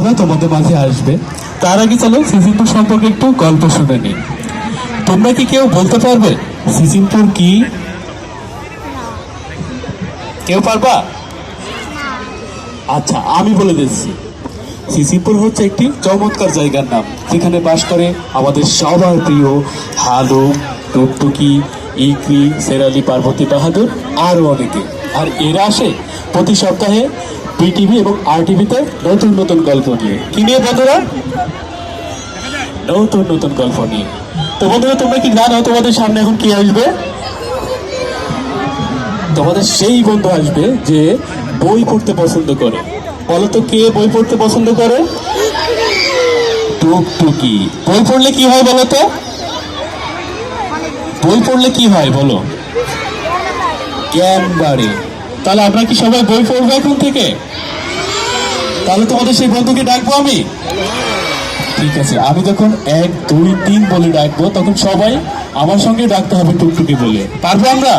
বন্ধুরা তোমাদের মাঝে আসবে। তার আগে চলো সিজিমপুর সম্পর্কে একটু গল্প শুনে নিই। তোমরা কি কেউ বলতে পারবে সিজিমপুর কি? কেউ পারবা? আচ্ছা, আমি বলে দিচ্ছি। সিজিমপুর হচ্ছে একটি চমৎকার জায়গার নাম, যেখানে বাস করে আমাদের সবার প্রিয় হালুম, টুকটুকি, ইকরি, শেরালি, পার্বতী বাহাদুর আরও অনেকে। আর এরা আসে প্রতি সপ্তাহে বিটিভি এবং আরটিভিতে নতুন নতুন গল্প নিয়ে। কি নিয়ে বন্ধুরা? নতুন নতুন গল্প নিয়ে। তো বন্ধুরা, তোমরা কি জানো তোমাদের সামনে এখন কি আসবে? তোমাদের সেই বন্ধু আসবে যে বই পড়তে পছন্দ করে। বলো তো, কে বই পড়তে পছন্দ করে? টুকটুকি। বই পড়লে কি হয় বলো তো? বই পড়লে কি হয় বলো? জ্ঞান বাড়ে। তাহলে আমরা কি সবাই বই পড়বো এখন থেকে? তাহলে তোমাদের সেই বন্ধুকে ডাকবো আমি। ঠিক আছে, আমি যখন 1, 2, 3 বলে ডাকবো, তখন সবাই আমার সঙ্গে ডাকতে হবে টুকটুকি বলে। পারবো আমরা?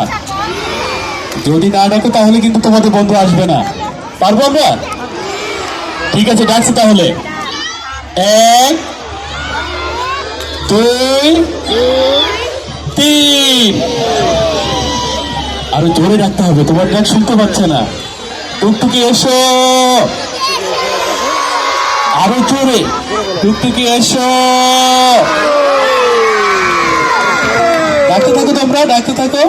যদি না ডাকো তাহলে কিন্তু তোমাদের বন্ধু আসবে না। পারবো আমরা? ঠিক আছে, ডাকছি তাহলে। 1, 2, 3। আরো জোরে ডাকতে হবে, তোমার ডাক শুনতে পাচ্ছে না। টুকটুকি এসো। আরো জোরে, টুকটুকি এসো। ডাকতে থাকো, তোমরা ডাকতে থাকো।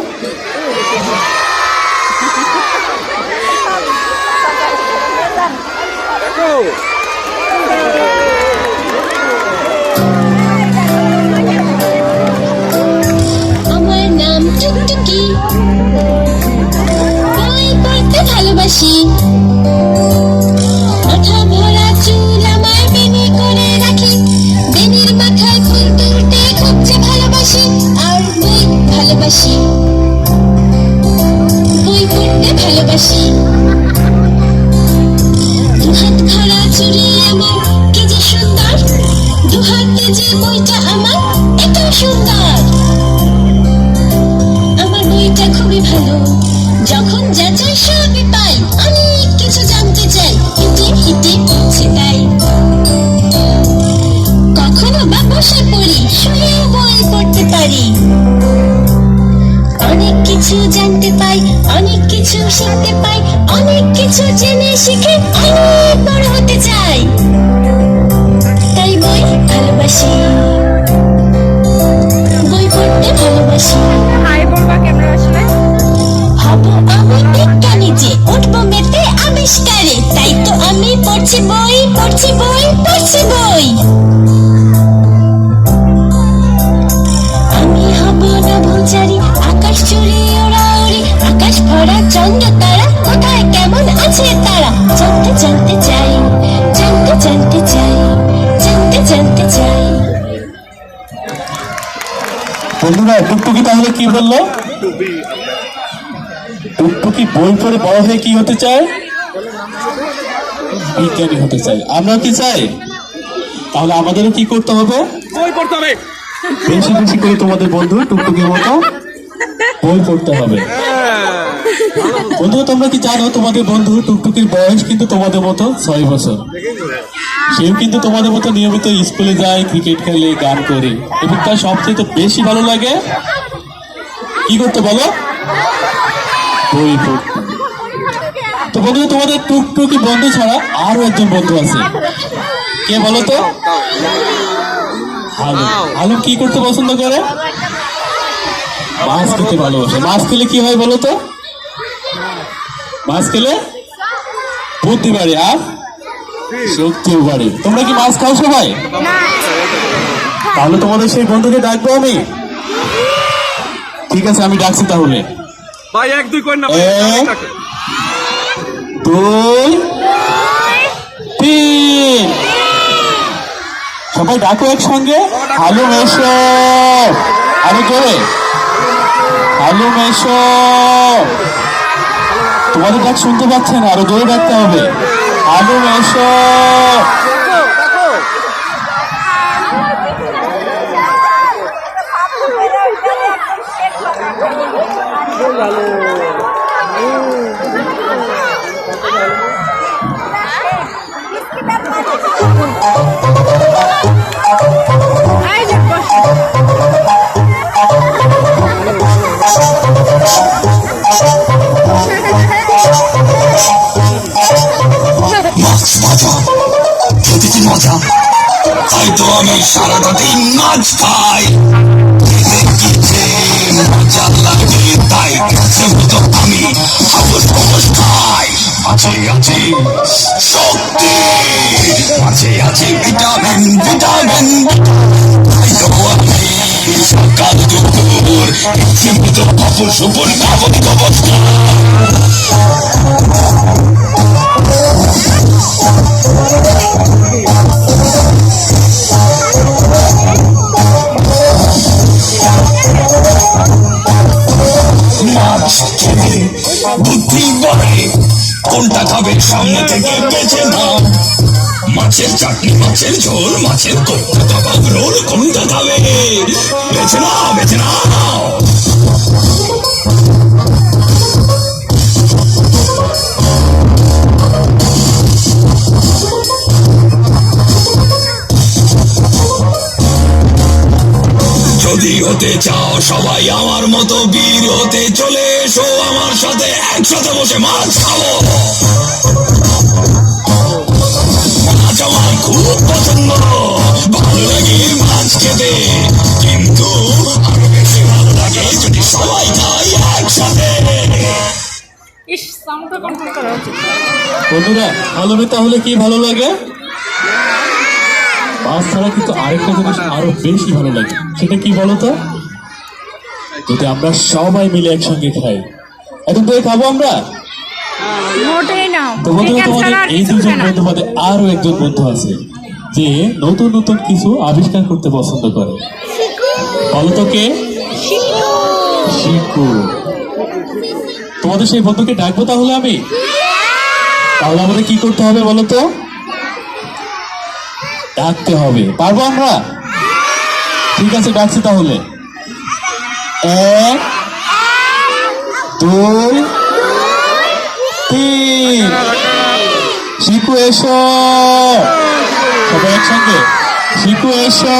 আমার নাম টুকটুকি, বই পড়তে ভালোবাসি। মাথা ভরা চুল আমার বেনি করে রাখি, বেনির মাথায় ফুল তুলতে খুব যে ভালোবাসি। আর বই ভালোবাসি, বই পড়তে ভালোবাসি। দুহাত ভরা চুড়ি আমার কি যে সুন্দর, দুহাতে যে বইটা আমার এটাও সুন্দর। আমার বইটা খুবই ভালো, যখন যা চাই সবই পাই। অনেক কিছু জানতে চাই, হিটে হিটে পড়ছে তাই। কখনো বা বসে পড়ি, শুয়েও বই পড়তে পারি। অনেক কিছু জানতে পাই, অনেক কিছু শিখতে পাই, অনেক কিছু জেনে শিখে অনেক বড় হতে চাই। তাই বই ভালোবাসি, বই পড়তে ভালোবাসি। হব আমি বিজ্ঞানী যে, উঠবো মেতে আবিষ্কারে। তাই তো আমি পড়ছি বই, পড়ছি বই, পড়ছি বই। আমি হব নভোচারী, আকাশ জুড়ে ওড়াউড়ি। আকাশ ভরা চন্দ্র তারা, কোথায় কেমন আছে তারা। জানতে জানতে চাই, জানতে জানতে চাই, জানতে জানতে চাই। বন্ধুরা, টুকটুকি তাহলে কি বললো? টুকটুকি বই পড়ে বড় হয়ে কি হতে চায়? বিজ্ঞানী হতে চাই। আমরা কি চাই? তাহলে আমাদেরও কি করতে হবে? বই পড়তে হবে। বেশি বেশি করে তোমাদের বন্ধু টুকটুকির মতো বই পড়তে হবে। বন্ধুরা, তোমরা কি জানো তোমাদের বন্ধু টুকটুকির বয়স কিন্তু তোমাদের মতো 6 বছর। সেও কিন্তু তোমাদের মতো নিয়মিত স্কুলে যায়, ক্রিকেট খেলে, গান করে, এবং তার সবচেয়ে বেশি ভালো লাগে কি করতে বলো? বই পড়তে। তো বন্ধুরা, তোমাদের টুকটুকি বন্ধু ছাড়া আরো একজন বন্ধু আছে। কে বলো তো? আলম। আলম কি করতে পছন্দ করে? মাছ খেতে ভালোবাসে। মাছ খেলে কি হয় বলো তো? মাছ খেলে বুদ্ধি বাড়ে আর শক্তিও বাড়ে। তোমরা কি মাছ খাও সবাই? তাহলে তোমাদের সেই বন্ধুকে ডাকবো আমি। ঠিক আছে, আমি ডাকছি তাহলে। ভাই 1, 2 করেন না। 1, 2, 3। সবাই ডাকো একসঙ্গে। হালুম এসো। আরো জোরে, হালুম এসো। তোমাদের ডাক শুনতে পাচ্ছে না, আরো জোরে ডাকতে হবে। হালুম এসো। মজা, তাই তো আমি সারাটা দিন মাছ খাই। খেতে কি যে মজা লাগে, তাই কাছে মতো আমি হাবস হাবস খাই। মাছে আছে শক্তি, মাছে আছে ভিটামিন ভিটামিন, তাই তো আমি সকাল দুপুর ইচ্ছে মতো হাবস হাবস খাবস খাবস মাছ খেলে বুদ্ধি বাড়ে, কোনটা খাবে সামনে থেকে বেছে নাও। মাছের চাটনি, মাছের ঝোল, মাছের কোপ্তা, কাবাব, রোল, কোনটা খাবে বেছে নাও বেছে নাও। যদি হতে চাও সবাই আমার মতো বীর হতে, চলে এসো আমার সাথে, একসাথে বসে মাছ খাবো। মাছ আমার খুব পছন্দ, ভালো লাগে মাছ খেতে, কিন্তু আরো বেশি ভালো লাগে যদি সবাই খাই একসাথে। ইস, সাউন্ডটা কন্ট্রোল করা উচিত। বন্ধুরা ভালো নেই তাহলে কি ভালো লাগে? মাছ ছাড়া কিন্তু আরেকটা জিনিস আরো বেশি ভালো লাগে, সেটা কি বলতো? যদি আমরা সবাই মিলে একসঙ্গে খাই। এখন তো খাবো আমরা। মোটেই না। তো বন্ধুরা তোমাদের এই দুজন বন্ধু মধ্যে আরো একজন বন্ধু আছে যে নতুন নতুন কিছু আবিষ্কার করতে পছন্দ করে। বলো তো কে? শিকু। তোমাদের সেই বন্ধুকে ডাকবো তাহলে আমি। তাহলে আমাদের কি করতে হবে বলো তো? ডাকতে হবে। পারবো আমরা? ঠিক আছে, ডাকছি তাহলে। 1 2 3। শিকু এসো, সবাই একসঙ্গে। শিকু এসো।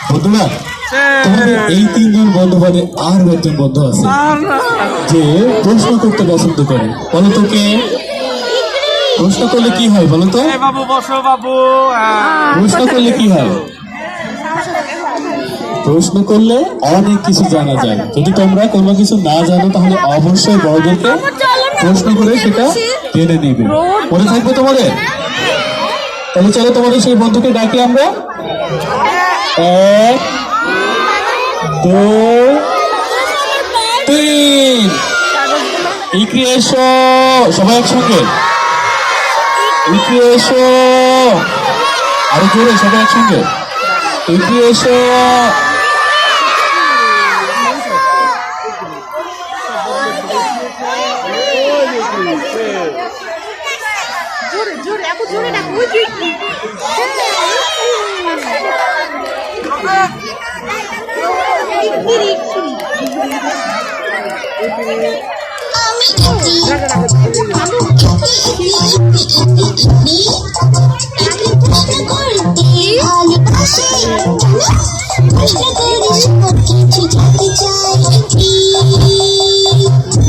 বন্ধুরা তোমাদের এই তিনজন বন্ধু বাদে আরো একজন বন্ধু আছে যে প্রশ্ন করতে পছন্দ করে। বলো তো কে? প্রশ্ন করলে কি হয় বলো তো? বাবু বসো বাবু। প্রশ্ন করলে কি হয়? প্রশ্ন করলে অনেক কিছু জানা যায়। যদি তোমরা কোনো কিছু না জানো তাহলে অবশ্যই বড়দেরকে প্রশ্ন করে সেটা জেনে নিবে। মনে থাকবে তোমাদের? তাহলে চলো তোমাদের সেই বন্ধুকে ডাকি আমরা। 1 2 3। ইকরি এসো, সবাই একসঙ্গে। ইকরি এসো, আরো জোরে সবাই একসঙ্গে। ইকরি এসো। জোরে আপু জোরে ডাক ওই যে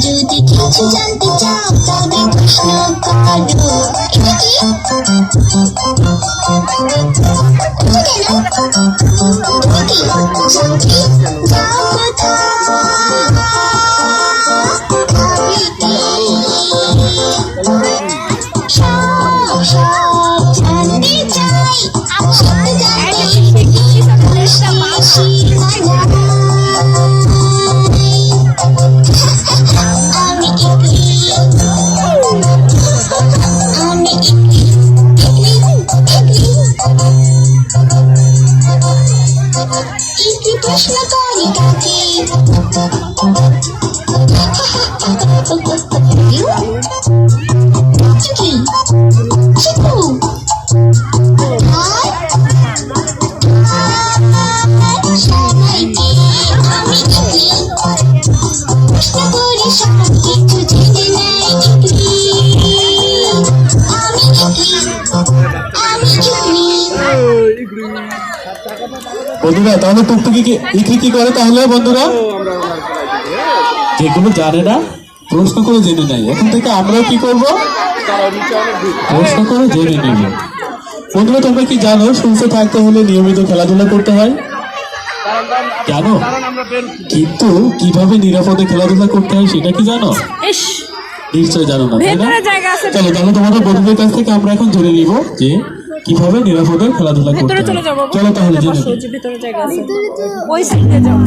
যদি কিছু জানতে চাও তবে প্রশ্ন করো। যাও জানতে চাই প্রশ্ন করি কাকে কি শিখু সবাইকে আমি প্রশ্ন করি সব কিছু জেনে নেয় আমি বন্ধুরা তাহলে টুকটুকি কি করে তাহলে বন্ধুরা যেগুলো জানে না প্রশ্ন করে জেনে নেয়। এখন থেকে আমরাও কি করব, প্রশ্ন করে জেনে নেব। বন্ধুরা তোমরা কি জানো সুস্থ থাকতে হলে নিয়মিত খেলাধুলা করতে হয়? জানো, কিন্তু কিভাবে নিরাপদে খেলাধুলা করতে হয় সেটা কি জানো? ইস নিশ্চয় জানো না, তাই না? ভেতরে জায়গা আছে। চলো তাহলে তোমাদের বন্ধুদের কাছ থেকে আমরা এখন জেনে নিব যে কিভাবে নিরাপদে খেলাধুলা করতে ভেতরে হয়। চলে যাবো চলো তাহলে জেনে বসো, নিই। ওই যে ভেতরে জায়গা আছে ওই সাইডে যাও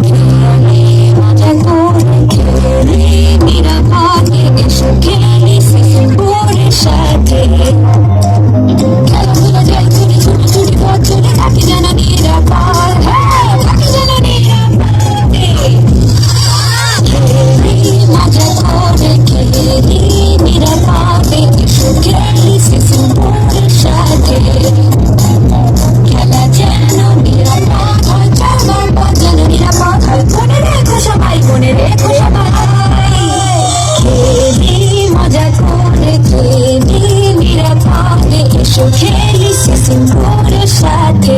খেলা যেন নিরাপদ হয়, চারবার পথ যেন নিরাপদ হয়, মনে রেখো সবাই, মনে রেখো সবাই। খেলি মজা করে খেলি নিরাপদে, এসো খেলি সিসিমপুরের সাথে।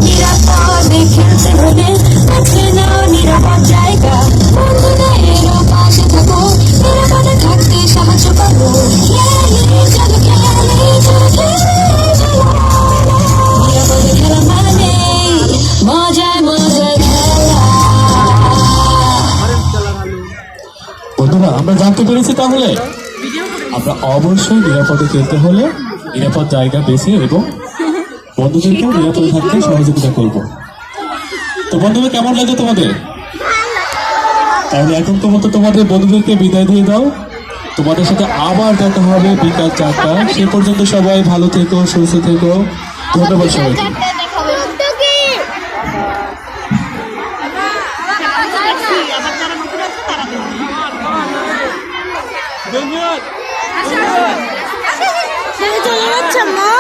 নিরাপদে খেলতে হলে বেছে নাও নিরাপদ জায়গা, বন্ধুদেরও পাশে থাকো, নিরাপদে থাকতে সাহায্য করো। খেলি চলো খেলি চলো খেলি চলো, নিরাপদে খেলা মানে মজায় মজায় খেলা। বন্ধুরা আমরা জানতে পেরেছি তাহলে আমরা অবশ্যই নিরাপদে খেলতে হলে নিরাপদ জায়গা বেছে এবং বন্ধুদেরকেও নিরাপদে থাকতে সহযোগিতা করব। তো বন্ধুরা কেমন লাগে তোমাদের? তাহলে এখন তোমাদের বন্ধুদেরকে বিদায় দিয়ে দাও। তোমাদের সাথে আবার দেখা হবে বিকাল 4টা। সে পর্যন্ত সবাই ভালো থেকো, সুস্থ থেকো। ধন্যবাদ সবাইকে। চলে যাচ্ছে মা।